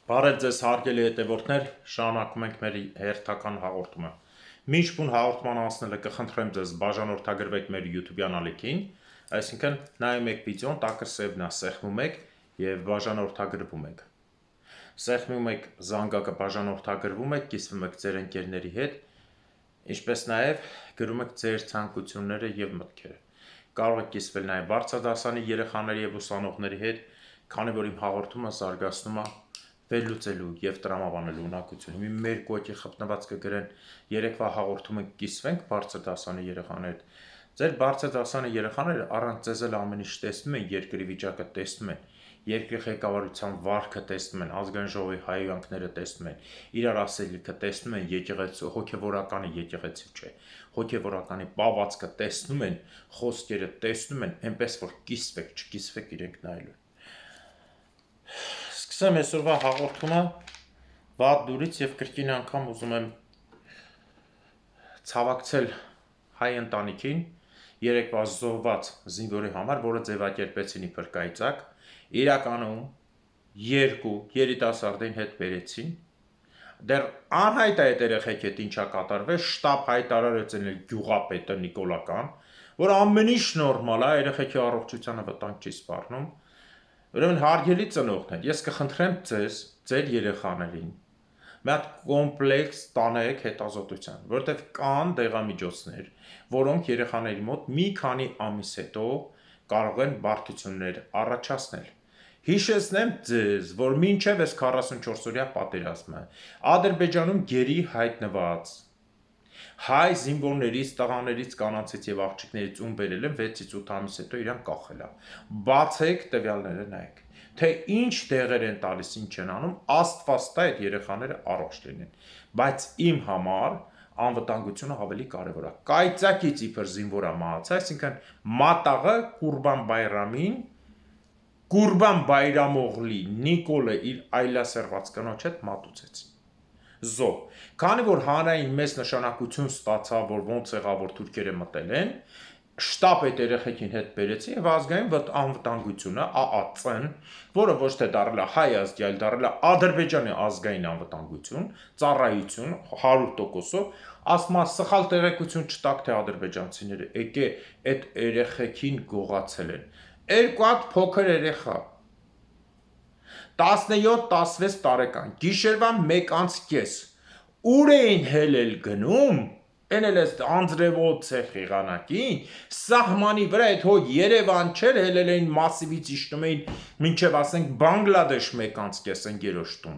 Բարև ձեզ հարգելի հետևորդներ, շարունակում ենք մեր հերթական հաղորդումը։ Մինչ բուն հաղորդման անցնելը կխնդրեմ ձեզ բաժանորդագրվեք մեր YouTube-յան ալիքին, այսինքն նայում եք վիդեոն, տակը սևն է, սեղմում եք եւ բաժանորդագրվում եք։ Սեղմում եք զանգակը, բաժանորդագրվում եք, կիսվում եք ձեր ընկերների հետ, ինչպես նաեւ գրում եք ձեր ցանկությունները եւ մտքերը։ Կարող եք կիսվել նաեւ բարձրադասանի երեխաների եւ ուսանողների հետ, քանի որ իմ հաղորդումը զարգացնում է վերլուծելու եւ տրամաբանելու ունակություն։ Հիմա մեր կոճի խփնված կգրեն երեկվա հաղորդումը կիսվենք բարձրադասանի երեխաներ։ Ձեր բարձրադասանի երեխաները առանց ձեզ էլ ամեն ինչ տեսնում են, երկրի վիճակը տեսնում են, երկրի ղեկավարության վարքը տեսնում են, ազգային ժողովի հայհոյանքները տեսնում են, իրար ասելիքը տեսնում են, եկեղեցու հոգեվորականի եկեղեցի չէ, հոգեվորականի պահվածքը տեսնում են, խոսքերը տեսնում են, այնպես որ կիսվեք, չկիսվեք իրենք նայելու։ Սկսեմ այսօրվա հաղորդումը վատ դուրից եւ կրկին անգամ ուզում եմ ցավակցել հայ ընտանիքին երեկվա զոհված զինվորի համար, որը ձևակերպեցին իբր կայծակ, իրականում երկու երիտասարդին հետ բերեցին, դեռ անհայտ է այդ երեխեքի հետ ինչա կատարվել, շտաբ հայտարարեց են գյուղապետը Նիկոլական, որ ամեն ինչ նորմալ է, երեխեքի առողջությանը վտանգ չի սպառնում։ Ուրեմն հարգելի ծնողներ, ես կխնդրեմ ձեզ, ձեր երեխաներին մի հատ կոմպլեքս տանեք հետազոտության, որտեղ կան դեղամիջոցներ, որոնք երեխաների մոտ մի քանի ամիս հետո կարող են բարդություններ առաջացնել։ Հիշեցնեմ ձեզ, որ մինչև այս 44-օրյա պատերազմը Ադրբեջանում գերի հայտնված հայ զինվորներից, տղաներից, կանանցից եւ աղջիկներից ում բերել են 6-ից 8 ամիս հետո իրան կախել է։ Բացեք տվյալները նայեք, թե ինչ դեղեր են տալիս, ինչ են անում, Աստված տա այդ երեխաները առողջ լինեն։ Բայց իմ համար անվտանգությունը ավելի կարևոր է։ Կայծակից իբր զինվորա մահացա, այսինքն մատաղը Կուրբան Բայրամօղլի Նիկոլը իր այլասերված կնոջ հետ մատուցեցին։ Զոհ, քանի որ հանրային մեծ նշանակություն ստացավ, որ ոնց եղավ, որ թուրքերը մտել են, շտապ այդ երեխեքին հետ բերեցի եւ ազգային անվտանգությունը ԱԱՑ-ն, որը ոչ թե դառել է հայ ազգի, այլ դառել է Ադրբեջանի ազգային անվտանգություն, ծառայություն 100%-ով, ասում է սխալ տեղեկություն չտաք, թե ադրբեջանցիները եկե այդ երեխեքին գողացել են։ Երկու հատ փոքր երեխա 17-16 տարեկան, գիշերվա 1:30, ուր էին հելել գնում, են էլ ես անձրևոտ ցեխ եղանակին, սահմանի վրա այդ հո Երևան չէր, հելել էին մասիվից իջնում էին, մինչև ասենք Բանգլադեշ 1:30 ընկերոջտում,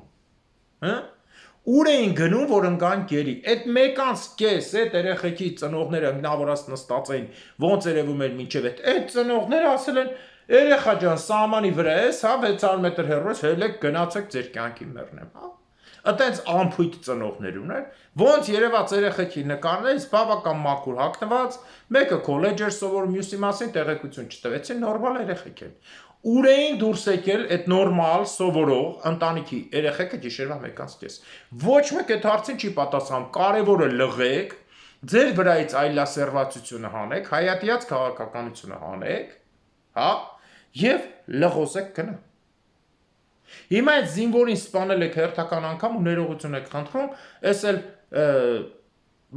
ուր էին գնում, որ ընկան գերի, այդ 1:30, այդ երեխեքի ծնողները ինքնավորած նստած էին, ոնց երևում էր մինչև այդ ծնողները ասել են, երեխա ջան, սահմանի վրա ես, 600 մետր հեռու ես, հելեք գնացեք ձեր կյանքի մեռնեմ, Այտենց ամփույթ ծնողներ ուներ, ոնց երևաց երեխեքի նկարներից բավական մաքուր հագնված, մեկը քոլեջ էր սովորում, մյուսի մասին տեղեկություն չտվեցին, նորմալ երեխեք են։ Ուր էին դուրս եկել այդ նորմալ սովորող ընտանիքի երեխեքը գիշերվա 1:30։ Ոչ մեկ այդ հարցին չի պատասխանում, կարևորը լղեք, ձեր վրայից այլասերվածությունը հանեք, հայատյաց քաղաքականությունը հանեք, եւ լղոսեք գնա։ Հիմա այդ զինվորին սպանել եք հերթական անգամ ու ներողություն եք խնդրում, այս էլ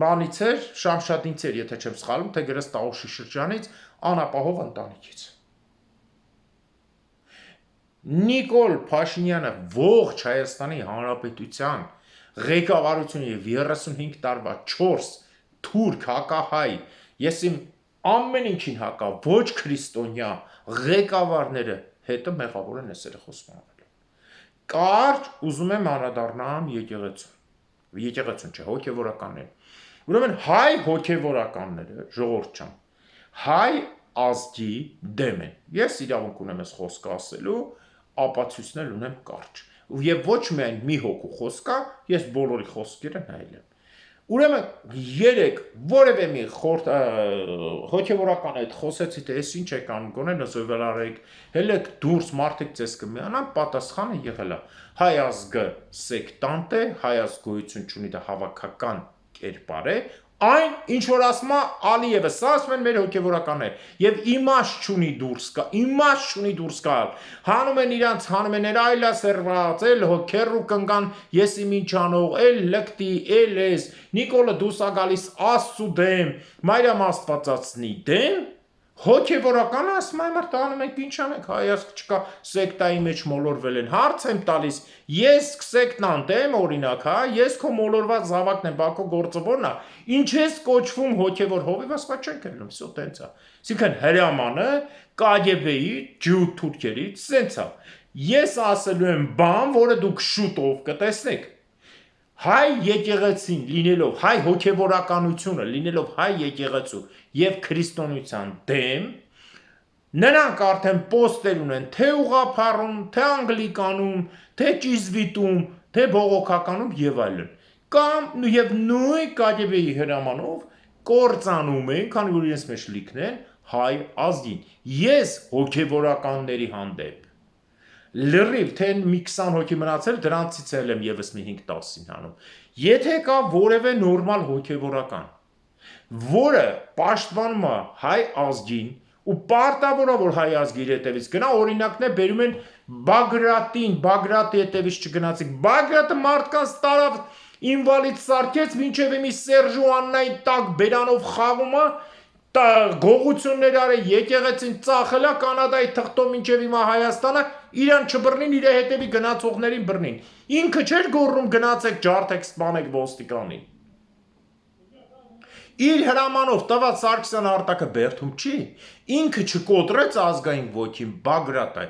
բանից էր, Շամշադինից էր, եթե չեմ սխալվում, թե գրես Տաուշի շրջանից, անապահով ընտանիքից։ Նիկոլ Փաշինյանը ողջ Հայաստանի Հանրապետության ղեկավարությունը եւ 35 տարվա 4 թուրք հակահայ, ես իմ ամեն ինչին հակա, ոչ քրիստոնյա ղեկավարները հետը մեղավոր են էսերը խոսում։ Կարճ ուզում եմ անդրադառնամ եկեղեցուն չէ, հոգևորականներին։ Ուրեմն հայ հոգևորականները, ժողովուրդ ջան, հայ ազգի դեմ են։ Ես իրավունք ունեմ այս խոսքը ասելու, ապացույցներ ունեմ կարճ։ Եվ ոչ միայն մի հոգու խոսքա, ես բոլորի խոսքերը նայել եմ։ Ուրեմն երեք որևէ մի հոգևորական այդ խոսեցի, թե ես ինչ եք անում, գոնե նզովելարեք, հելեք դուրս մարդիկ ձեզ կմիանան, պատասխանը եղել է։ Հայ ազգը սեկտանտ է, հայ ազգ գոյություն չունի, դա հավաքական կերպար է, Այն, ինչ որ ասում է Ալիևը, սա ասում են մեր հոգևորականներ, եւ իմաստ չունի դուրս գալ, հանում են իրանց, հանում են այլասերված, էլ հոգերու կնկան, եսի մինչանող, էլ լկտի, էլ ես, Նիկոլը դուսա գալիս Աստծու դեմ, Մարիամ Աստվածածնի դեմ, հոգևորական ասում եմ տանում եք ինչ անեք, հայացք չկա, սեկտայի մեջ մոլորվել են, հարց եմ տալիս, ես սեկտան դեմ օրինակ, հա, ես քո մոլորված զավակն եմ, բա քո գործը ո՞րն է, ինչ ես կոչվում հոգևոր հովիվ, ասա չենք ելնում, սո տենց է, այսինքն հրամանը KGB-ի ջութ թուրքերից սենց է, ես ասելու եմ բան, որը դուք շուտով կտեսնեք, հայ եկեղեցին լինելով, հայ հոգևորականությունը լինելով հայ եկեղեցու և քրիստոնեության դեմ, նրանք արդեն պոստեր ունեն թե ուղղափառում, թե անգլիկանում, թե ճիզվիտում, թե բողոքականում և այլն, կամ և նույն KGB-ի հրամանով կործանում են, քանի որ իրենց մեջ լիքն են, հայ ազգին, ես հոգևորականների հանդեպ լրիվ, թե մի 20 հոգի մնացել, դրանցից էլ եմ ևս մի 5-10-ին հանում, եթե կա որևէ նորմալ հոգևորական, որը պաշտպանում է հայ ազգին ու պարտավոր է, որ հայ ազգի իր հետևից գնա, օրինակն է բերում են Բագրատին, Բագրատի հետևից չգնացիք, Բագրատը մարդկանց տարավ ինվալիդ սարքեց, մինչև իմի Սերժ ու Աննայի տակ բերանով խաղում է, գողություններ արի, եկեղեցին ծախելա, Կանադայի թղթով մինչև հիմա Հայաստանը, իրան չբռնին, իր հետևի գնացողներին բռնին, ինքը չէր գոռում գնացեք, ջարդեք, սպանեք ոստիկանին, իր հրամանով տված Սարգսյան Արտակը բերդում չի, ինքը չկոտրեց ազգային ոգին, Բագրատը,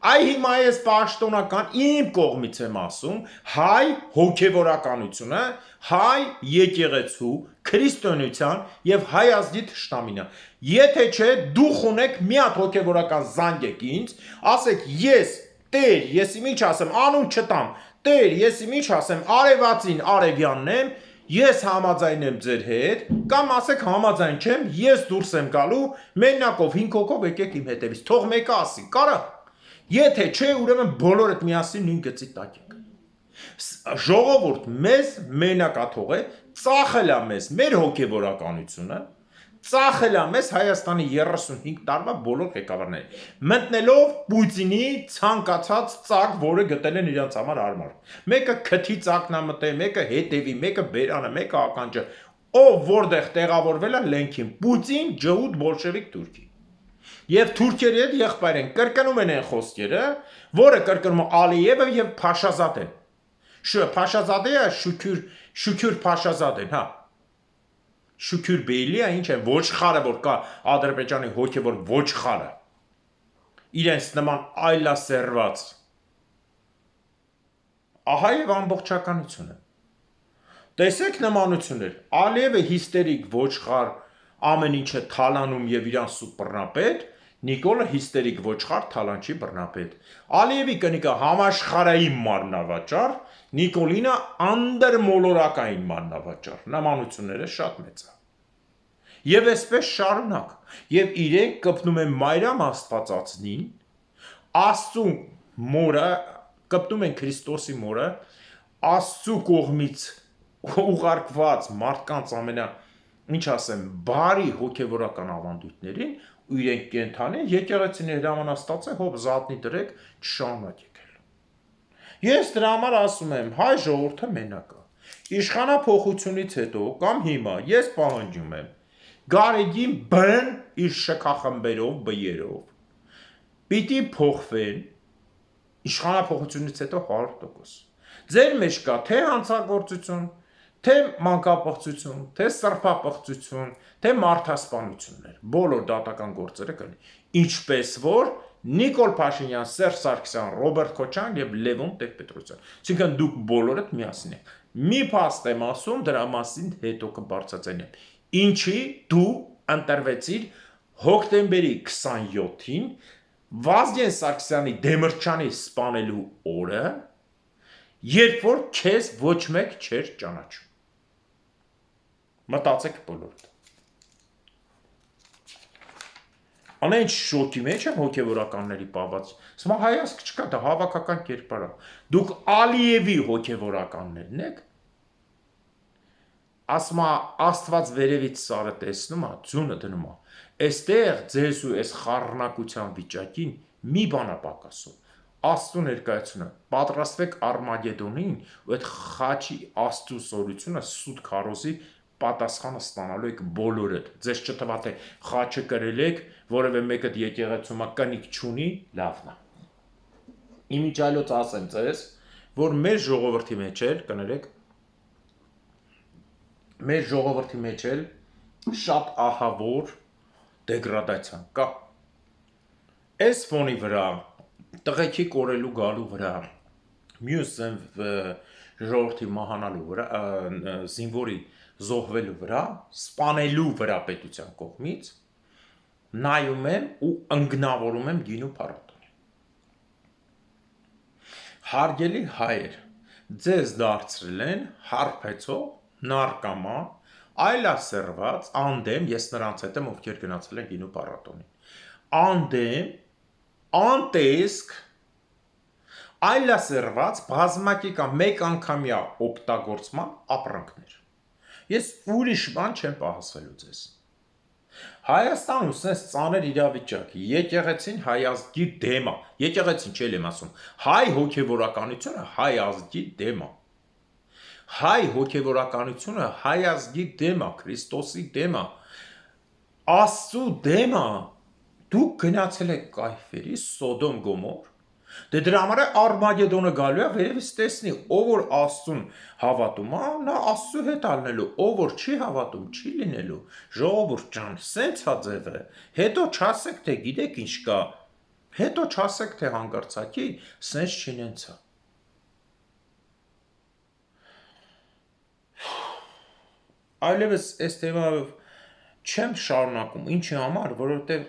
այ հիմա ես պաշտոնական իմ կողմից եմ ասում, հայ հոգևորականությունը, հայ եկեղեցու, քրիստոնեության և հայ ազգի թշնամինը, եթե չէ դուք ունեք մի հատ հոգևորական զանգեք ինձ, ասեք ես, Տեր, ես ինչ ասեմ, անուն չտամ, Տեր, ես ինչ ասեմ, արևածին արևյանն եմ, ես համաձայն եմ ձեր հետ, կամ ասեք համաձայն չեմ, ես դուրս եմ գալու, մենակով 5 հոգով եկեք իմ հետևից, թող մեկը ասի, կարա, եթե չէ, ուրեմն բոլորդ միասին նույն գծի տակ եք, ժողովուրդ մեզ մենակա թողե, ծախել է մեզ մեր հոգևորականությունը, ծախել է մեզ Հայաստանի 35 տարվա բոլոր ղեկավարները, մտնելով Պուտինի ցանկացած ծակ, որը գտել են իրենց համար հարմար, մեկը քթի ծակն է մտել, մեկը հետևի, մեկը բերանը, մեկը ականջը, ով որտեղ տեղավորվել է լենքին, Պուտին, ջհուդ, բոլշևիկ Թուրքի, և Թուրքերի հետ եղբայր են, կրկնում են այն խոսքերը, որը կրկնում է Ալիևը և Փաշազադեն, Փաշազադեը Շուքյուր Փաշազադեն, հա, Շուքյուր Բեյլիա, ինչ է, ոչխարը, որ կա Ադրբեջանի հոգևոր ոչխարը, իրենց նման այլասերված, ահա և ամբողջականությունը, տեսեք նմանություններ, Ալիևը հիստերիկ ոչխար, ամեն ինչը թալանում և իրան սուտ բռնապետ, Նիկոլը հիստերիկ ոչխար, թալանչի բռնապետ, Ալիևի կնիկը համաշխարհային մարմնավաճառ, Նիկոլինը անդրմոլորակային մարմնավաճառ, նմանությունները շատ մեծ է, և այսպես շարունակ, և իրենք կպնում են Մարիամ Աստվածածնին, Աստծու մորը, կպնում են Քրիստոսի մորը, Աստծու կողմից ուղարկված մարդկանց ինչ ասեմ, բարի հոգևորական ավանդույթներին ու իրենք կենթանի են, եկեղեցին հրամանաստած է, հոբ զատնի դրեք, չշարունակեք էլ։ Ես դրա համար ասում եմ, հայ ժողովուրդը մենակ է։ Իշխանափոխությունից հետո կամ հիմա ես պահանջում եմ Գարեգին բն իր շքախմբերով, բյերով, պիտի փոխվեն իշխանափոխությունից հետո 100%։ Ձեր մեջ կա թե հանցագործություն, թե մանկապղծություն, թե սրբապղծություն, թե մարդասպանություններ, բոլոր դատական գործերը կլինի, ինչպես որ Նիկոլ Փաշինյան, Սերժ Սարգսյան, Ռոբերտ Քոչարյան և Լևոն Տեր-Պետրոսյան, այսինքն դուք բոլորդ միասին եք։ Մի փաստ եմ ասում, դրա մասին հետո կբարձրացնեմ։ Ինչի դու ընտրվեցիր հոկտեմբերի 27-ին Վազգեն Սարգսյանի Դեմիրճյանի սպանելու օրը, երբ որ քեզ ոչ մեկ չէր ճանաչում։ Մտածեք բոլորդ։ Անեն շոկի մեջ եմ հոգևորականների պահված։ Սա հայացք չկա, դա հավաքական կերպար է։ Դուք Ալիևի հոգևորականներն եք։ ասում է Աստված վերևից սարը տեսնում է, ձյունը դնում է։ Այստեղ ձեզ ու այս խառնակության վիճակին մի բան է պակասում։ Աստծո ներկայությունը, պատրաստվեք Արմագեդոնին, ու այդ խաչի Աստծո սորությունը սուտ քարոզի պատասխանը ստանալու եք բոլորդ։ Ձեզ չթվա թե խաչը կրել եք, որևէ մեկը եկեղեցում կնիկ չունի, լավն է։ Իմիջիայլոց ասեմ ձեզ, որ մեր ժողովրդի մեջ էլ, կներեք, մեր ժողովրդի մեջ էլ շատ ահավոր դեգրադացիան կա։ Այս ֆոնի վրա, տղեկի կորելու գալու վրա, մյուս ժողովրդի մահանալու վրա, զինվորի զոհվելու վրա, սպանելու վրա պետության կողմից, նայում եմ ու ընգնավորում եմ գինու փառատոնին։ Հարգելի հայեր, ձեզ դարձրել են հարբեցող, նարկաման, այլասերված, անդեմ, ես նրանց հետ եմ, ովքեր գնացել են գինու փառատոնին, անդեմ, անտեսք, այլասերված, բազմակի մեկ անգամյա օգտագործման ապրանքներ։ Ես ուրիշ բան չեմ պահասվելու ձեզ։ Հայաստանում սենց ծանր իրավիճակ, եկեղեցին հայ ազգի դեմ է, եկեղեցին չել եմ ասում, հայ հոգևորականությունը հայ ազգի դեմ է, հայ հոգևորականությունը հայ ազգի դեմ է, Քրիստոսի դեմ է, Աստծու դեմ է, դուք գնացել եք կայֆերի, Սոդոմ Գոմոր, դե դրա համար է Արմագեդոնը գալու է, վերևից տեսնի, ով որ Աստծուն հավատում է, նա Աստծու հետ ալնելու, ով որ չի հավատում, չի լինելու, ժողովուրդ ջան, սենց է ձևը, հետո չասեք, թե գիտեք ինչ կա, հետո չասեք, թե հանկարծակի, սենց չինենց է։ Այլևս այս թեմայով չեմ շարունակում, ինչի համար, որովհետև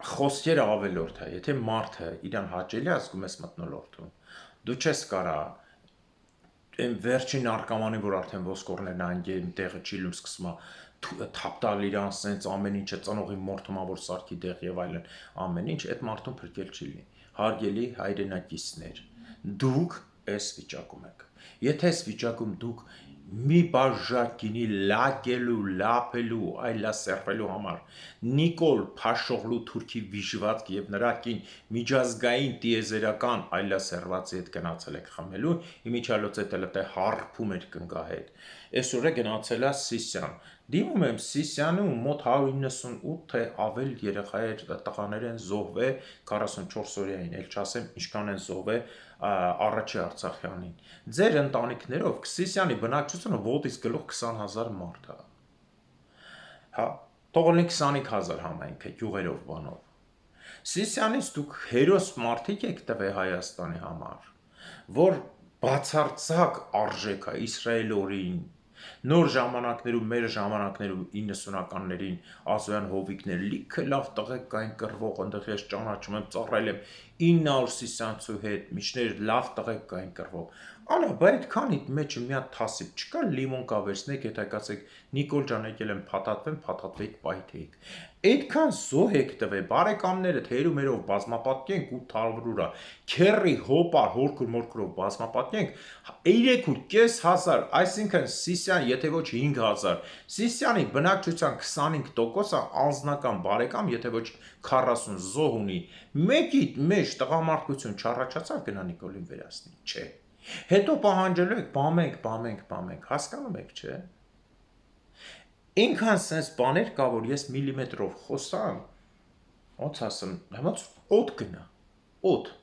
խոսքերը ավելորդ է, եթե մարդը իրան հաճելի ազգում ես մտնոլորտում, դու չես կարա այն վերջին արկամանին, որ արդեն ոսկորներն անգեն տեղը չիլում սկսում է թապտալ իրան սենց ամեն ինչը ծնողի մորթումա, որ սարքի դեղ եւ այլն, ամեն ինչ, այդ մարդուն փրկել չի լինի։ Հարգելի հայրենակիցներ, դուք այս վիճակում եք։ Եթե այս վիճակում դուք մի բաժակ գինի լակելու, լափելու, այլասերվելու համար Նիկոլ Փաշօղլու թուրքի վիժվածք եւ նրա կին միջազգային տիեզերական այլասերվածի հետ գնացել եք խմելու, իմիջիալոց է հարփում էր կնգահետ։ Այսօր է գնացել է Սիսիան։ Դիմում եմ Սիսիանում մոտ 198 թե ավել երեխայեր տղաներ են զոհվել 44 օրյային, էլ չասեմ ինչքան են զոհվել առաջի Արցախյանին։ Ձեր ընտանիքներով Սիսիանի բնակչությունը ոտից գլուխ 20,000 մարդ է։ Հա, թողնի 25,000 համայնքը գյուղերով բանով։ Սիսիանից դուք հերոս մարդիկ եք տվել Հայաստանի համար, որ բացարձակ արժեք է Իսրայելորին, նոր ժամանակներում, մեր ժամանակներում 90-ականներին Ազոյան հովիկներ, լիքը լավ տղեկ կային կռվող, ընդեղ ես ճանաչում եմ, ծառայել եմ 900 սիսյանցու հետ, միջներ լավ տղեկ կային կռվող։ Անա, բա այդքանի մեջ մի հատ թասիբ չկա, լիմոն կա վերցնեք, հետակացեք, Նիկոլ ջան եկել եմ փաթաթվեմ, փաթաթվեք, պայթեիք։ Այդքան զոհ եք տվել, բարեկամները թերումերով բազմապատկենք 800 է, քերի հոպար հորքուր մորքուրով բազմապատկենք 3,500, այսինքն Սիսիան, եթե ոչ 5,000, Սիսիանի բնակչության 25%-ը անձնական բարեկամ, եթե ոչ 40 զոհ ունի, մեկի մեջ տղամարդկություն չառաջացավ գնա Նիկոլին վերացնի, չէ։ Հետո պահանջելու եք բամենք, հասկանում եք, չէ։ Ինքան սենց բաներ կա, որ ես միլիմետրով խոսամ, ոնց ասեմ, ոնց օդ գնա, օդ։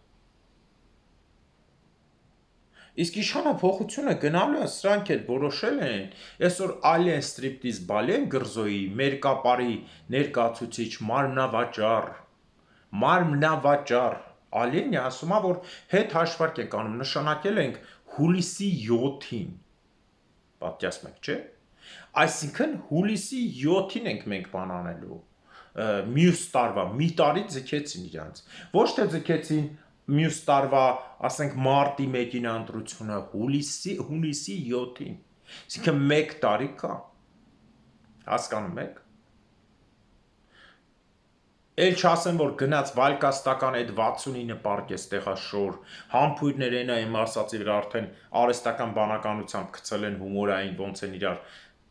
Իսկ իշխանափոխությունը գնալու է, սրանք էլ որոշել են, այսօր Ալիեն ստրիպտիզ Բալիեն Գրզոյի մերկապարի ներկայացուցիչ մարմնավաճառ Ալիենը ասում է, որ հետ հաշվարկ ենք անում, նշանակել ենք հուլիսի 7-ին, պատկերացնում եք, չէ։ Այսինքն հուլիսի 7-ին ենք մենք բան անելու, մյուս տարվա, մի տարի ձգեցին իրանց, ոչ թե ձգեցին մյուս տարվա, ասենք մարտի 1-ին ընտրությունը, հուլիսի 7-ին, այսինքն մեկ տարի կա, հասկանում եք։ Էլ չասեմ, որ գնաց վալկաստական այդ 69 պարկես տեղաշոր, համբույրներ են այն ասացի վրա արդեն արեստական բանականությամբ գցել են հումորային, ոնց են իրար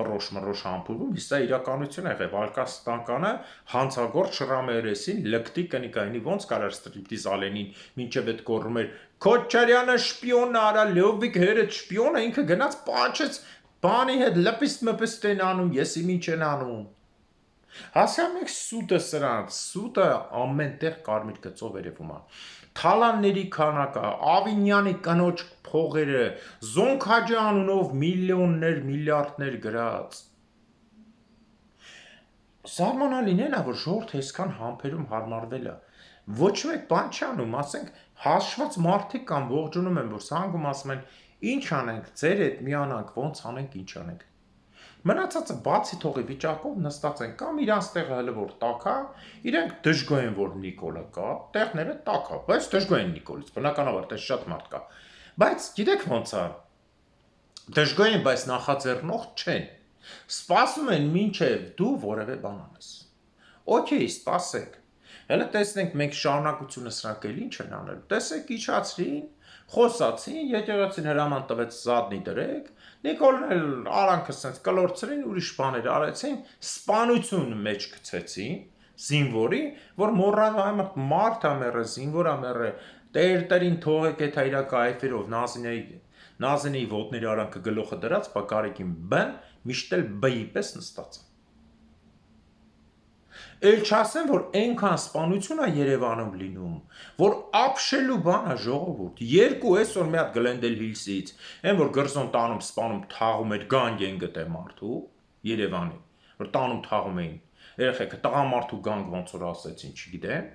պրոշ-մռոշ համբույրում, իսկ դա իրականություն է եղել, վալկաստականը հանցագործ շրամերեսին լկտի կնիկայինի, ոնց կարար ստրիպտիզ ալենին, մինչև այդ կորում էր, Քոչարյանը շպիոն արա, լյովիկ հերդ շպիոն է, ինքը գնաց պաչեց, բանի հետ լպիստ մպիստ են անում, եսի ինչ են անում, հասյամ եք սուտը սրանց, սուտը ամեն տեղ կարմիր գծով երևում է, թալանների քանակը, Ավինյանի կնոջ փողերը, Զոնքաջի անունով միլիոններ, միլիարդներ գրած, զարմանալին է, որ ժողովուրդը այսքան համբերում հարմարվել է, ոչ մեկ բան չի անում, ասենք հաշված մարդիկ կան ողջունում են, որ սանգում ասում են, ինչ անենք, ձեր հետ միանանք, ոնց անենք, ինչ անենք, մնացածը բացի թողի վիճակով նստած են կամ իրանց տեղը հələ որ տակա, իրենք դժգոհ են, որ Նիկոլը կա, տեղները տակա, բայց դժգոհ են Նիկոլից, բնականաբար դες շատ մարդ կա, բայց գիտեք ոնց է, դժգոհ են, բայց նախաձեռնող չեն, սպասում են մինչև դու որևէ բան անես, օքեյ, սպասեք, հələ տեսնենք մենք շարունակությունը սրանք էլ ինչ են անել, տեսեք իջացրին, խոսացին, եկեղեցին հրաման տվեց զադնի դրեք, Նիկոլն էլ արանքը սենց կլորցրին, ուրիշ բաներ արեցին, սպանություն մեջ գցեցին, զինվորի, որ մոռանա մարդ ամերը, զինվոր ամերը, տերին թողեք էթա իրա կայֆերով Նազինեի ոտների արանքը գլոխը դրած, բակարիկին բն, միշտ էլ բի պես նստած է։ Էլ չասեմ, որ այնքան սպանություն է Երևանում լինում, որ ապշելու բան է ժողովուրդ, երկու այսօր մի հատ Գլենդել Հիլսից, այն որ գրզոն տանում սպանում թաղում էր գանգ են գտե մարդու, Երևանի, որ տանում թաղում էին, երեխեքը տղամարդու գանգ ոնց որ ասեցին, չգիտեմ,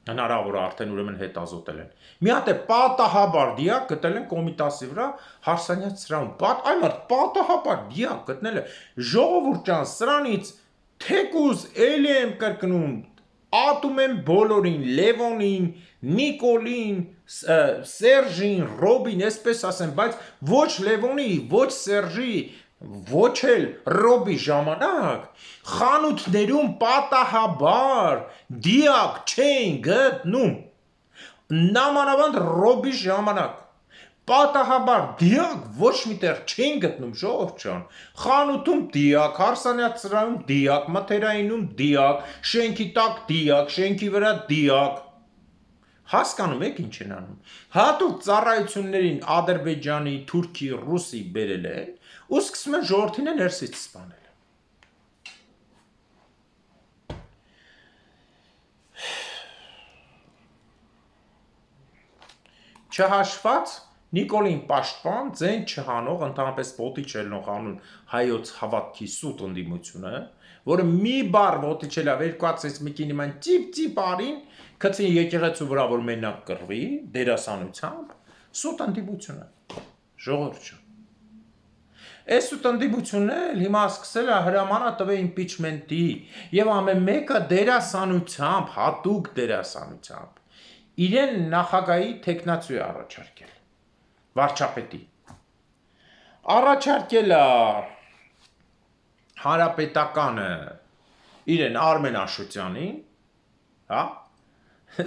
հնարավոր արդեն ուրեմն հետազոտել են։ Մի հատ է պատահաբար դիակ գտել են Կոմիտասի վրա Հարսանյաց սրահում, այ մարդ պատահաբար դիակ գտնել է, ժողովուրդ ջան, սրանից թեկուզ էլի եմ կրկնում, ատում եմ բոլորին, Լևոնին, Նիկոլին, Սերժին, Ռոբին, այսպես ասեմ, բայց ոչ Լևոնի, ոչ Սերժի, ոչ էլ Ռոբի ժամանակ, խանութներում պատահաբար դիակ չէին գտնում, նամանավանդ Ռոբի ժամանակ, պատահաբար դիակ ոչ միտեղ չէին գտնում ժողովուրդ ջան, խանութում դիակ, Հարսանյաց սրահում դիակ, Մթերայինում դիակ, շենքի տակ դիակ, շենքի վրա դիակ, հասկանում եք ինչ են անում, հատուկ ծառայություններին Ադրբեջանի, Թուրքի, Ռուսի բերել են, ու սկսում են ժողովրդին է ներսից սպանել։ Չհաշված Նիկոլին պաշտպան, ձեն չհանող, ընդհանրապես ոտի չելնող անուն հայոց հավատքի սուտ ընդդիմությունը, որը մի բար ոտի չելավ 2000 միկին իման տիպ արին, գցին եկեղեցու վրա, որ մենակ կռվի, դերասանությամբ, սուտ ընդդիմությունը, ժողովուրդ ջան։ Այս սուտ ընդդիմությունը հիմա սկսել է հրամանը տվել իմպիչմենտի եւ ամեն մեկը դերասանությամբ, հատուկ դերասանությամբ իրեն նախագահի թեկնածու է առաջարկել, վարչապետի, առաջարկել է հանրապետականը իրեն Արմեն Աշոտյանին, հա,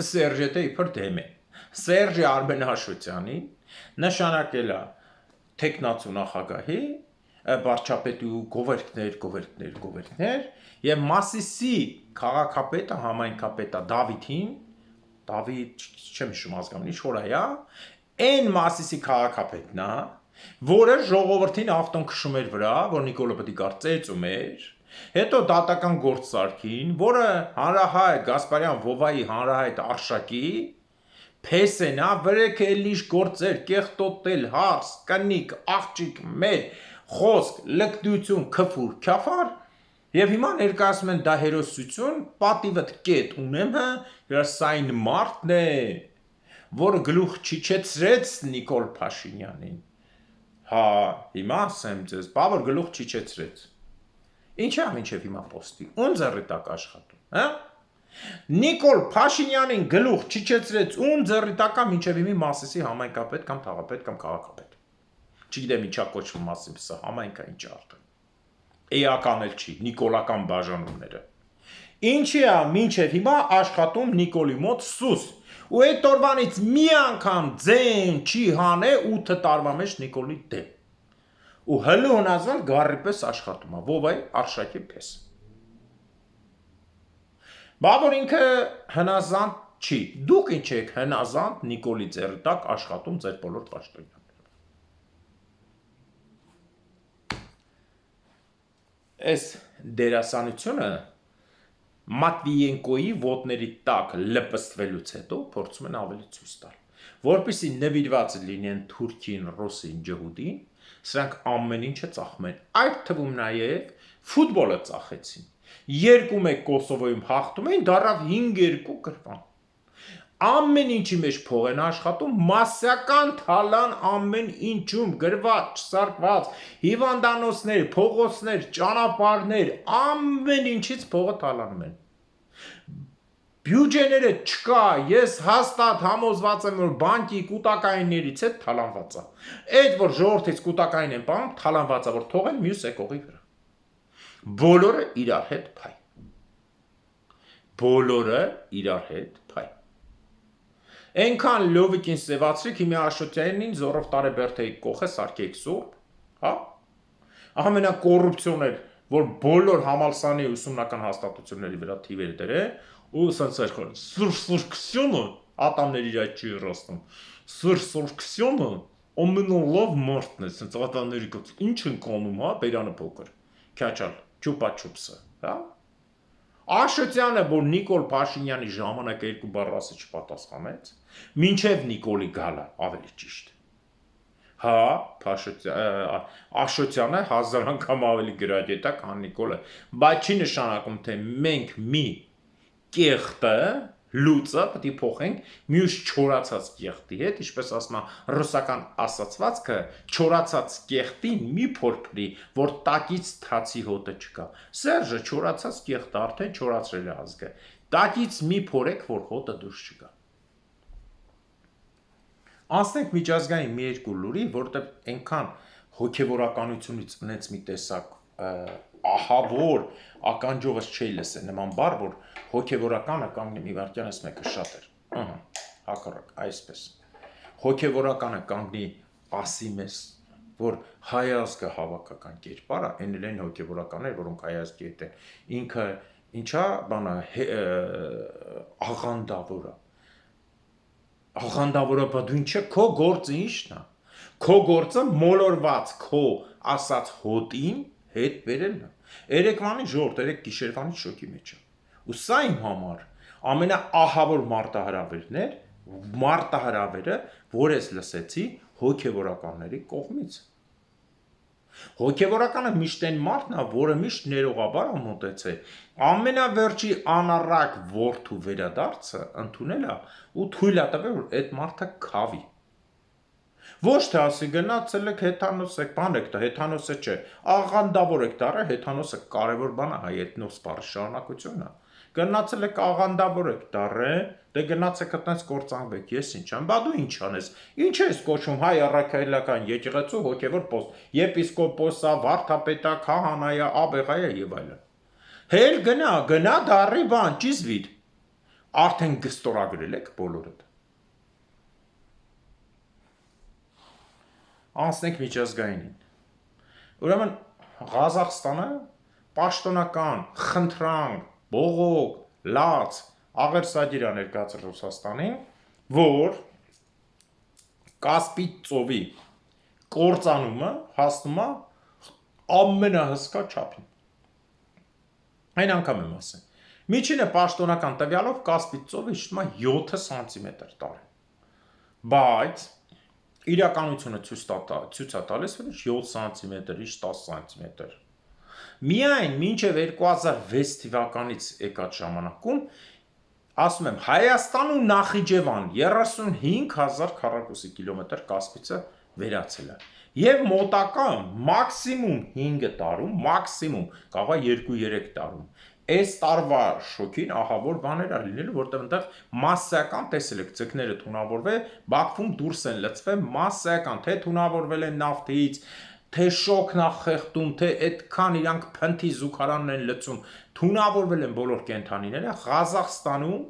Սերժը թե իբր դեմ է, Սերժի Արմեն Աշոտյանին նշանակել է թեկնածու նախագահի, վարչապետի գովերքներ եւ Մասիսի քաղաքապետը, համայնքապետը Դավիթին, Դավիթ չեմ հիշում ազգանուն, ինչ որ է, այն Մասիսի քաղաքապետն է, որը ժողովրդին ավտոն քշում էր վրա, որ Նիկոլը պետք է գար ծեծում էր, հետո դատական գործ սարքին, որը հանրահայտ Գասպարյան Վովայի հանրահայտ արշակի, փեսենա, վրեք էլիշ գործեր, կեղտոտել, հարս, կնիկ, աղջիկ, մեր, խոսք, լկտություն, քֆուր, քյաֆար, եւ հիմա ներկայացնում են դա հերոսություն, պատիվդ կետ ունեմ հա, սայն մարդն է, որը գլուխ չիչեցրեց Նիկոլ Փաշինյանին, հա, հիմա ասեմ ձեզ, բավր գլուխ չիչեցրեց, ինչ է մինչև հիմա պոստի, ում ձեռի տակ աշխատում, հա, Նիկոլ Փաշինյանին գլուխ չիչեցրեց, ում ձեռի տակ մինչև հիմի Մասիսի համայնքապետ կամ թաղապետ կամ քաղաքապետ, չգիտեմ ինչա կոչվում Մասիսը, համայնքա ինչ արդեն, էական էլ չի, նիկոլական բաժանումները, Ինչի է մինչև հիմա աշխատում Նիկոլի մոտ սուս։ Ու այդ օրվանից մի անգամ ձեն չի հանե 8 տարվա մեջ Նիկոլի դեմ։ Ու հլու հնազանդ գարի պես աշխատում է, ովայ արշակի պես։ Բա որ ինքը հնազանդ չի, դուք ինչ եք հնազանդ Նիկոլի ձեռի տակ աշխատում ձեր բոլոր պաշտոնյաները։ Այս դերասանությունը Մատվիենկոյի ոտների տակ լպստվելուց հետո փորձում են ավելի ցույց տալ, որպեսզի նվիրված լինեն թուրքին, ռուսին, ջհուդին, սրանք ամեն ինչը ծախում են, այդ թվում նաև ֆուտբոլը ծախեցին, 2-1 Կոսովոյում հաղթում էին, դառավ 5-2 գրվան, ամեն ինչի մեջ փող են աշխատում, մասսական թալան ամեն ինչում գրված, չսարկված, հիվանդանոցներ, փողոցներ, ճանապարհներ, ամեն ինչից փողը թալանում են։ Բյուջեները չկա, ես հաստատ համոզված եմ, որ բանկի կուտակայիններից հետ թալանված է։ Այդ որ ժողովրդից կուտակային են պահում, թալանված է, որ թողեն մյուս եկողի վրա։ Բոլորը իրար հետ փայ։ Բոլորը իրար հետ փայ։ Այնքան լովիկին սևացրիք հիմի Աշոտյանին զորով տարեբերթեի կողը սարքեիք սուրբ, հա? Ամենա կոռուպցիոն էր, որ բոլոր համալսանի ուսումնական հաստատությունների վրա թիվեր դրե, ու սենց էր խորը, սուրսուրքսյոնը, ատամներ իր այդ չի ռոստում, սուրսուրքսյոնը, ամենալավ մարդն է, սենց ատամների կոց, ինչ են կանում, հա, բերանը փոքր, քյաչալ, չուպա չուպսը, հա? Աշոտյանը, որ Նիկոլ Փաշինյանի ժամանակ 2 բառ ասի չպատասխանեց, մինչև Նիկոլի գալը ավելի ճիշտ։ Հա, Աշոտյանը 1000 անգամ ավելի գրագետ է, քան Նիկոլը, բայց չի նշանակում, թե մենք մի կեղտը, լուծը պետք է փոխենք մյուս չորացած կեղտի հետ, ինչպես ասում է ռուսական ասացվածքը, չորացած կեղտին մի փորփրի, որ տակից թացի հոտը չկա։ Սերժը չորացած կեղտը արդեն չորացրել է ազգը։ Տակից մի փորեք, որ հոտը դուրս չգա։ Անցնենք միջազգային մի երկու լուրի, որտեղ այնքան հոգևորականությունից ունեց մի տեսակ ահավոր ականջովս չի լսել նման բառ, որ հոգևորականը կանգնի մի վարքյանս մեկը շատ էր, հակառակ, այսպես, հոգևորականը կանգնի ասի մեզ, որ հայազգը հավաքական կերպար է, են են հոգևորականներ, որոնք հայազգի հետ են, ինքը ինչա բանա աղանդավորը, բա դու ինչ է, քո գործը ինչն է, քո գործը մոլորված քո ասած հոտին հետ վերելն է, երեկվանի ժողովուրդ, երեք գիշերվանի շոկի մեջ է, ու սա իմ համար ամենաահավոր մարտահրավերը, որ ես լսեցի հոգևորականների կողմից։ Հոգևորականը միշտ այն մարդն է, որը միշտ ներողաբար մոտեցել, ամենավերջի անառակ որդու վերադարձը ընդունել է ու թույլ է տվել, որ այդ մարդը քավի։ Ոչ թե ասի գնացել եք հեթանոս եք, բան եք դա, հեթանոսը չէ, աղանդավոր եք դարը, հեթանոսը կարևոր բան է հայ էթնոս բառի շարունակությունն է։ Գնացել եք աղանդավոր եք դարը, դե գնացեք այդպես կործանվեք, ես ինչ եմ, բա դու ինչ անես, ինչ ես կոչում հայ առաքելական եկեղեցու հոգևոր պոստ, եպիսկոպոսա, վարդապետա, քահանայա, աբեղայա եւ այլն։ Հել գնա դարի բան, ճիզվիր, արդեն գստորագրել եք բոլորդ։ Անցնենք միջազգայինին։ Ուրեմն Ղազախստանը պաշտոնական խնդրանք, բողոք, լաց, աղերսագիր է ներկայացրել Ռուսաստանին, որ Կասպից ծովի կործանումը հասնում է ամենահսկա չափին։ Այն անգամ եմ ասել։ Միջինը պաշտոնական տվյալով Կասպից ծովը իջնում է 7 սանտիմետր տարի։ Բայց իրականությունը ցույց է տալիս, որ 7 սանտիմետր, 10 սանտիմետր։ Միայն մինչև 2006 թվականից եկած ժամանակում, ասում եմ, Հայաստան ու Նախիջևան 35,000 քառակուսի կիլոմետր Կասպիցը վերացել է։ Եվ մոտակա մաքսիմում 5 տարում, մաքսիմում կարող է 2-3 տարում։ Այս տարվա շոկին ահավոր բաներ է լինելու, որտեղ այնտեղ մասսայական տեսել եք, ձկները թունավորվել, Բաքվում դուրս են լցվել մասսայական, թե թունավորվել են նավթից, թե շոքն է խեղդում, թե այդքան իրանք փնթի զուգարանն են լցում, թունավորվել են բոլոր կենդանիները, Ղազախստանում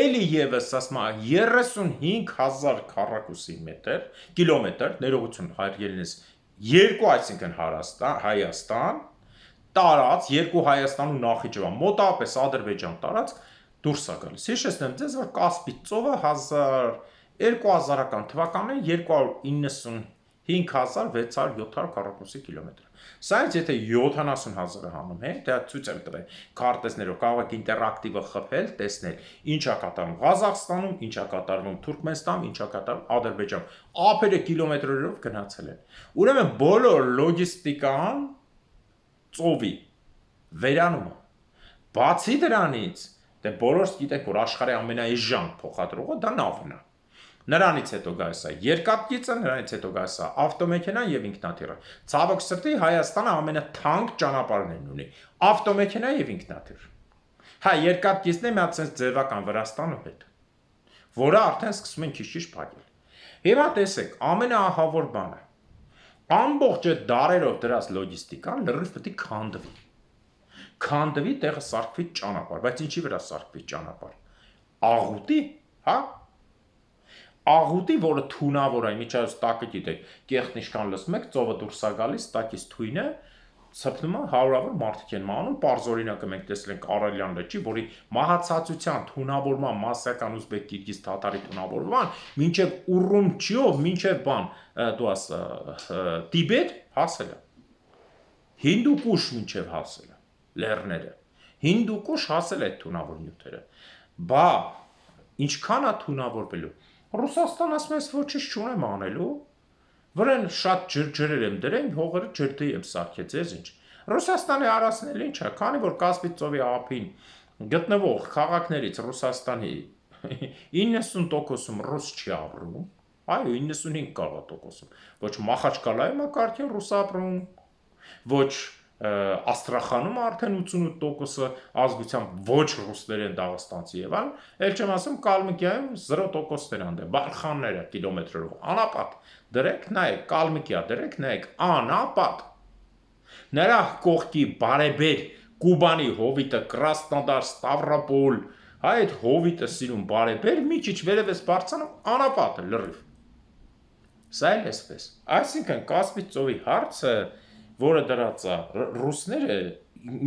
էլի եւս ասում 35,000 քառակուսի մետր, կիլոմետր, ներողություն, հայրենից 2, այսինքն Հայաստան, տարած, 2 Հայաստան ու Նախիջևան, մոտավորապես Ադրբեջան տարած դուրս է գալիս։ Հիշեցնեմ ձեզ, որ Կասպից ծովը 2000-ական թվականներին 295,600-700 քառակուսի կիլոմետր։ Սա եթե 70,000-ը հանում է, դա ցույց եմ տվել քարտեզներով, կարող եք ինտերակտիվը խփել, տեսնել, ինչ է կատարվում Ղազախստանում, ինչ է կատարվում Թուրքմենստանում, ինչ է կատարվում Ադրբեջանում։ Ափերը կիլոմետրերով գնացել են։ Ուրեմն բոլոր լոգիստիկան ծովի վերանումը։ Բացի դրանից, դե բոլորս գիտեք, որ աշխարհի ամենաէժան փոխադրողը դա նավն է։ Նրանից հետո գալիս է երկաթգիծը, նրանից հետո գալիս է ավտոմեքենան եւ ինքնաթիռը։ Ցավոք սրտի Հայաստանը ամենաթանկ ճանապարհներն ունի՝ ավտոմեքենա եւ ինքնաթիռ։ Հա, երկաթգիծն է մի հատ sense ձևական Վրաստանով հետ, որը արդեն սկսում են քիչ-քիչ փակել։ Հիմա տեսեք, ամենաահավոր բանը ամբողջ այդ դարերով դրած լոգիստիկան լրիվ պետք է քանդվի։ Քանդվի տեղը սարքվի ճանապարհ, բայց ինչի վրա սարքվի ճանապարհ։ Աղուտի, հա։ Աղուտի, որը թունավոր է, միջազգ տակը գիտեք, կեղտն ինչքան լսում եք, ծովը դուրս է գալիս, տակից թույնը ցփնում է, հարյուրավոր մարդիկ են մահանում, պարզ օրինակը մենք տեսել ենք Արալյան լճի, որի մահացածության թունավորման մասսայական ուզբեկ կիրգիզ թաթարի թունավորման, մինչև Ուրումչիով, մինչև բան, դու աս Տիբետ հասել է։ Հինդուկուշ մինչև հասել է, լեռները։ Հինդուկուշ հասել է այդ թունավոր նյութերը։ Բա ինչքան է թունավորվելու։ Ռուսաստան ասում է, ոչինչ չունեմ անելու, վրան շատ ջրջրեր եմ դրել, հողերը ջրդի եմ սարքել, ձեզ ինչ։ Ռուսաստանի հարասնել ինչ է, քանի որ Կասպից ծովի ափին գտնվող քաղաքներից Ռուսաստանի 90%-ում ռուս չի ապրում, այո 95%-ում, ոչ Մախաչկալայում է կարգին ռուս ապրում, ոչ Աստրախանում արդեն 88%-ը ազգությամբ ոչ ռուսներ են դաղստանցի եւ այլն, ել չեմ ասում Կալմիկիայում 0%-ներ անդե, Բարխանները կիլոմետրերով, անապատ, դրեք նայեք, Կալմիկիա դրեք նայեք, անապատ։ Նրա կողքի բարեբեր Կուբանի հովիտը, Կրասնոդար, Ստավրոպոլ, այդ հովիտը սիրուն բարեբեր, մի քիչ վերևես բարձրանում անապատ է լրիվ։ Սա էլ էսպես։ Այսինքն Կասպից ծովի հարցը, որը դրած է ռուսները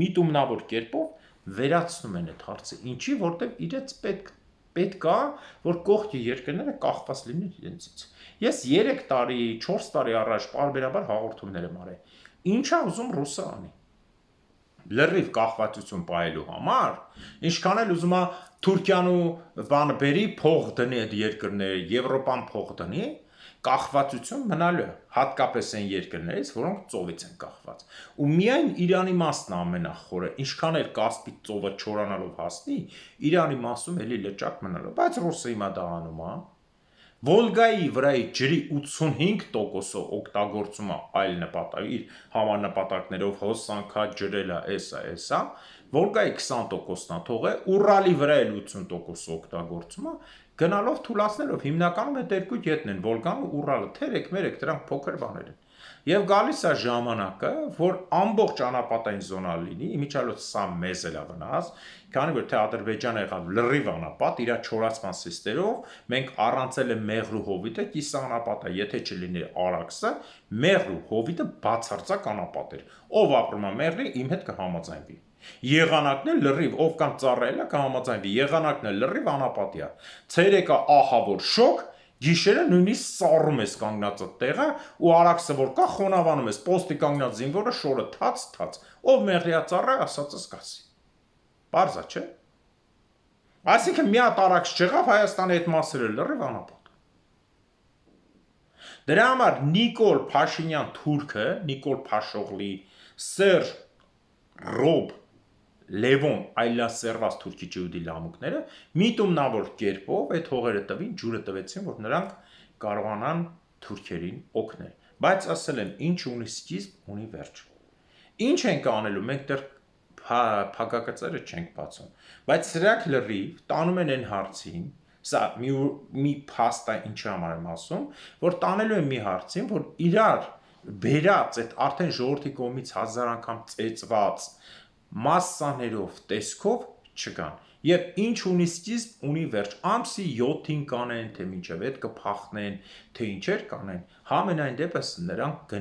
միտումնավոր կերպով վերացնում են այդ հարցը, ինչի որտեղ իրենց պետք է, որ կողքի երկրները կախված լինեն իրենցից։ Ես 3 տարի, 4 տարի առաջ պարբերաբար հաղորդումներ եմ արել։ Ինչ է ուզում ռուսը անի։ Լրիվ կախվածություն պահելու համար, ինչքան էլ ուզում է Թուրքիան ու բանը բերի փող դնի այդ երկրները, Եվրոպան փող դնի, կախվածություն մնալու է, հատկապես այն երկրներից, որոնք ծովից են կախված։ Ու միայն Իրանի մասն է ամենախորը, ինչքան էլ Կասպից ծովը չորանալով հասնի, Իրանի մասում էլի լճակ մնալու, բայց ռուսը հիմա դա անում է։ Վոլգայի վրայի ջրի 85%-ը օգտագործում է այլ նպատակ, իր համանպատակներով հոսանքա ջրելա, էսա, Վոլգայի 20%-ն է թողել, Ուրալի վրա էլ 80% օգտագործում է, գնալով թուլացնելով, հիմնականում այդ երկու գետն են, Վոլգան ու Ուրալը, թերեք մերեք, դրանք փոքր բաներ են։ Եվ գալիս է ժամանակը, որ ամբողջ անապատային զոնա լինի, իմիջիայլոց սա մեզ էլ է վնաս, քանի որ թե Ադրբեջանը եղավ լրիվ անապատ, իր չորացման սիստերով, մենք առանցել է Մեղրու հովիտը, կիսաանապատ է, եթե չլիներ Արաքսը, Մեղրու հովիտը բացարձակ անապատ էր։ Ով ապրում է Մեղրի, իմ հետ կհամաձայնվի։ Եղանակն էլ լրիվ, ով կամ ծառայելա կհամաձայնվի, եղանակն էլ լրիվ անապատի է։ Ցերեկը ահավոր շոկ, գիշերը նույնիսկ սառում ես կանգնած այդ տեղը ու Արաքսը որ կա խոնավանում ես, պոստի կանգնած զինվորը շորը թաց, ով Մեղրիա ծառայ, ասածս կասի։ Պարզ է, չէ։ Այսինքն մի հատ Արաքս չեղավ, Հայաստանի այդ մասերը լրիվ անապատ։ Դրա համար Նիկոլ Փաշինյան թուրքը, Նիկոլ Փաշօղլի, Սերժ Ռոբ Լևոն այլասերված թուրքի ջհուդի լամուկները միտումնավոր կերպով այդ հողերը տվին, ջուրը տվեցին, որ նրանք կարողանան թուրքերին օգնել։ Բայց ասել եմ, ինչ ունի սկիզբ, ունի վերջ։ Ինչ ենք անելու, մենք դեռ փակագծերը չենք բացում, բայց սրանք լրիվ տանում են այն հարցին, սա մի փաստ է ինչի համար եմ ասում, որ տանելու են մի հարցին, որ իրար վերած այդ արդեն ժողովրդի կողմից հազար անգամ ծեծված մասսաներով տեսքով չկան։ Եվ ինչ ունի սկիզբ, ունի վերջ, ամսի 7-ին կանեն, թե մինչև այդ կփախնեն, թե ինչեր կանեն, համենայն դեպս նրանք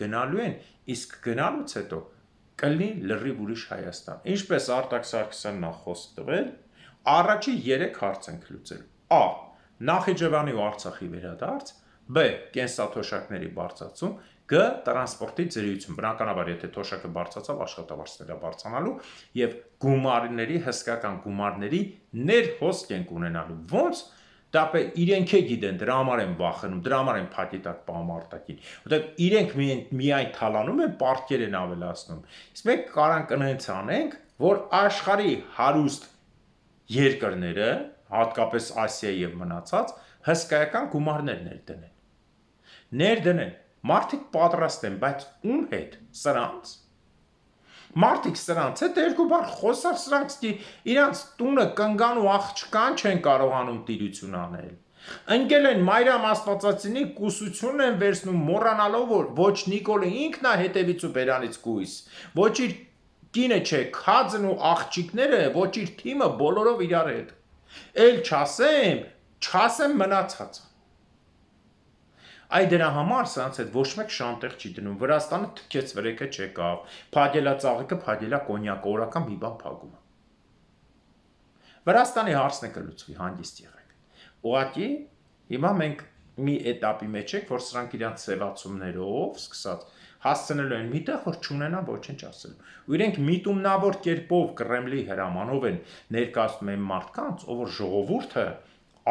գնալու են, իսկ գնալուց հետո կլինի լրիվ ուրիշ Հայաստան։ Ինչպես Արտակ Սարգսյանն ա խոսք տվել, առաջի 3 հարց ենք լուծել. A. Նախիջևանի ու Արցախի վերադարձ, B. Կենսաթոշակների բարձրացում, G. Տրանսպորտի ծերիություն, բնականաբար եթե թոշակը բարձրացավ, աշխատավարձները բարձրանալու եւ գումարների, հսկական գումարների ներհոսք ենք ունենալու։ Ոնց դապե իրենք է գիտեն, դրա համար են վախենում, դրա համար են փակի տակ պահում արտակին, որտեղ իրենք միայն թալանում են, պարտքեր են ավելացնում։ Իսկ մենք կարանք այնց անենք, որ աշխարհի հարուստ երկրները, հատկապես Ասիայի եւ մնացած, հսկայական գումարներ ներդնեն։ Մարդիկ պատրաստ են, բայց ում հետ, սրանց։ Մարդիկ սրանց հետ երկու բառ խոսար, սրանց իրանց տունը կնգան ու աղջկան չեն կարողանում տիրություն անել։ Ընկել են Մայրամ Աստվածածինի կուսությունն են վերցնում, մոռանալով, որ ոչ Նիկոլը ինքն է հետևից ու բերանից կույս, ոչ իր կինը չէ, քածն ու աղջիկները, ոչ իր թիմը բոլորով իրար հետ։ Էլ չասեմ մնացած։ Այ դրա համար սրանց հետ ոչ մեկ շանտեղ չի դնում, Վրաստանը թքեց վրեկը չեկավ, փագելա ծաղիկը, փագելա կոնյակը, օրական մի բան փագում է։ Վրաստանի հարցն է կլուծվի, հանգիստ եղեք։ Ուղղակի հիմա մենք մի էտապի մեջ ենք, որ սրանք իրանց սևացումներով սկսած հասցնելու են միտեղ, որ չունենան ոչինչ ասելու։ Ու իրենք միտումնավոր կերպով Կրեմլի հրամանով են ներկայացնում են մարդկանց, ով որ ժողովուրդը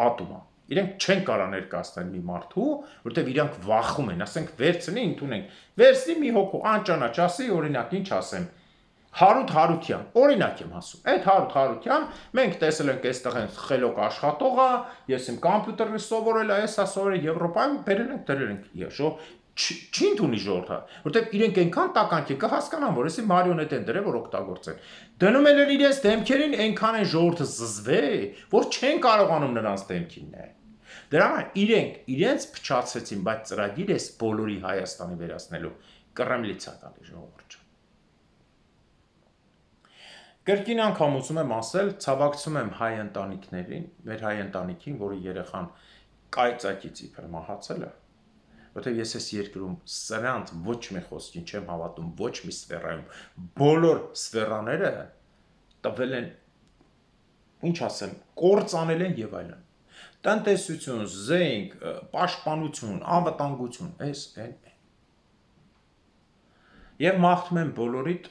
ատում է։ Իրենք չեն կարող ներկայացնել մի մարդու, որտեղ իրանք վախում են, ասենք վերցնի, ընդունենք, վերցնի մի հոգու անճանաչ, ասի օրինակ ինչ ասեմ, Հարութ Հարության, օրինակ եմ ասում, այդ Հարութ Հարության, մենք տեսել ենք այստեղ են խելոք աշխատող է, ես իմ կոմպյուտերն սովորել եմ, ես սովորել Եվրոպայում, բերել ենք, դրել ենք, չի ընդունի ժողովուրդը, որտեղ իրենք այնքան տականք է, կհասկանան, որ էսի մարիոնետ են դրել, որ օգտագործեն։ Դնում են իրենց դեմքերին այնքան են ժողովուրդը զզվե, որ չեն կարողանում նրանց դեմքին նայել։ Դրա համար իրենց փչացեցին, բայց ծրագիրը էս բոլորի Հայաստանի վերացնելու Կրեմլից է գալի ժողովուրդը։ Կրկին անգամ ուզում եմ ասել, ցավակցում եմ հայ ընտանիքներին, մեր հայ ընտանիքին, որի երեխան կայծակից իբր մահացել է, որտեղ ես այս երկրում սրանց ոչ մի խոսքին չեմ հավատում, ոչ մի սֆերայում, բոլոր սֆերաները տվել են, ինչ ասեմ, կործանել են եւ այլն։ Տնտեսություն, զենք, պաշտպանություն, անվտանգություն, այն։ Եվ մաղթում եմ բոլորիդ,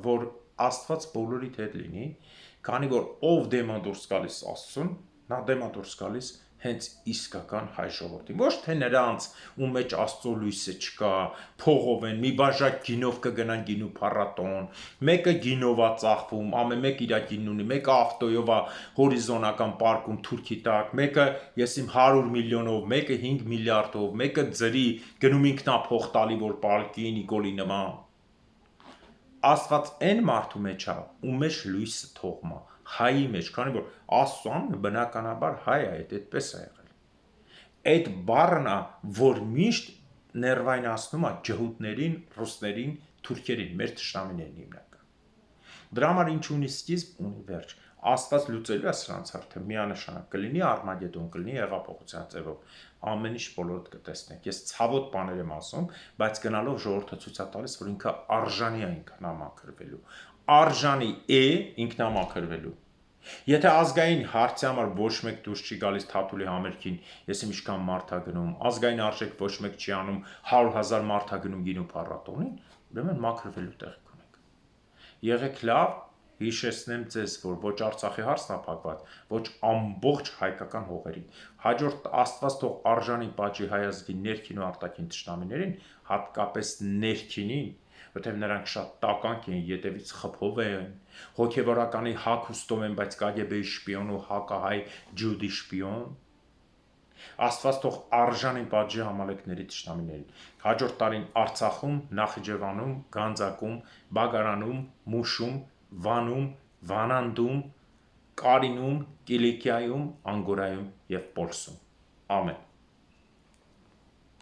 որ Աստված բոլորիդ հետ լինի, քանի որ ով դեմա դուրս գալիս Աստծուն, նա դեմա դուրս գալիս հենց իսկական հայ ժողովրդին, ոչ թե նրանց, ում մեջ Աստծո լույսը չկա, փողով են, մի բաժակ գինով կգնան գինու փառատոն, մեկը գինով է ծախվում, ամեն մեկ իր գինն ունի, մեկը ավտոյով է հորիզոնական պարկում Թուրքի տակ, մեկը ես իմ 100 միլիոնով, մեկը 5 միլիարդով, մեկը ձրի գնում ինքնափոխ տալի, որ պարկի Նիկոլի նման։ Աստված այն մարդու մեջ է, ում մեջ լույսը թողմա, հայի մեջ, քանի որ Աստծո անունը բնականաբար հայ է, այդպես է եղել։ Այդ բառն է, որ միշտ ներվայնացնում է ջհուդներին, ռուսներին, թուրքերին, մեր թշնամիներին հիմնական։ Դրա համար ինչ ունի սկիզբ, ունի վերջ։ Աստված լուծելու է սրանց հարցը, միանշանակ կլինի Արմագեդոն, կլինի հեղափոխության ձևով, ամեն ինչ բոլորդ կտեսնեք։ Ես ցավոտ բաներ եմ ասում, բայց գնալով ժողովուրդը ցույց է տալիս, որ ինքը արժանի է ինքնամաքրվելու, արժանի է ինքնամաքրվելու։ Եթե ազգային հարցի համար ոչ մեկ դուրս չի գալիս Թաթուլի համերգին, ես ինչքան մարդ ա գնում, ազգային արժեք ոչ մեկ չի անում, 100,000 մարդ ա գնում գինու փառատոնին, ուրեմն մաքրվելու տեղիք ունենք։ Եղեք լավ, հիշեցնեմ ձեզ, որ ոչ Արցախի հարցն է փակված, ոչ ամբողջ հայկական հողերին։ Հաջորդ Աստված թող արժանի պատժի հայ ազգի ներքին ու արտաքին թշնամիներին, հատկապես ներքինին, որտեղ նրանք շատ տականք են, ետևից խփով են, հոգևորականի հագուստով են, բայց KGB-ի շպիոն ու հակահայ ջուդի շպիոն։ Աստված թող արժանի պատժի համալեքների թշնամիներին։ Հաջորդ տարին Արցախում, Նախիջևանում, Գանձակում, Բագարանում, Մուշում, Վանում, Վանանդում, Կարինում, Կիլիկիայում, Անգորայում և Պոլսում։ Ամեն։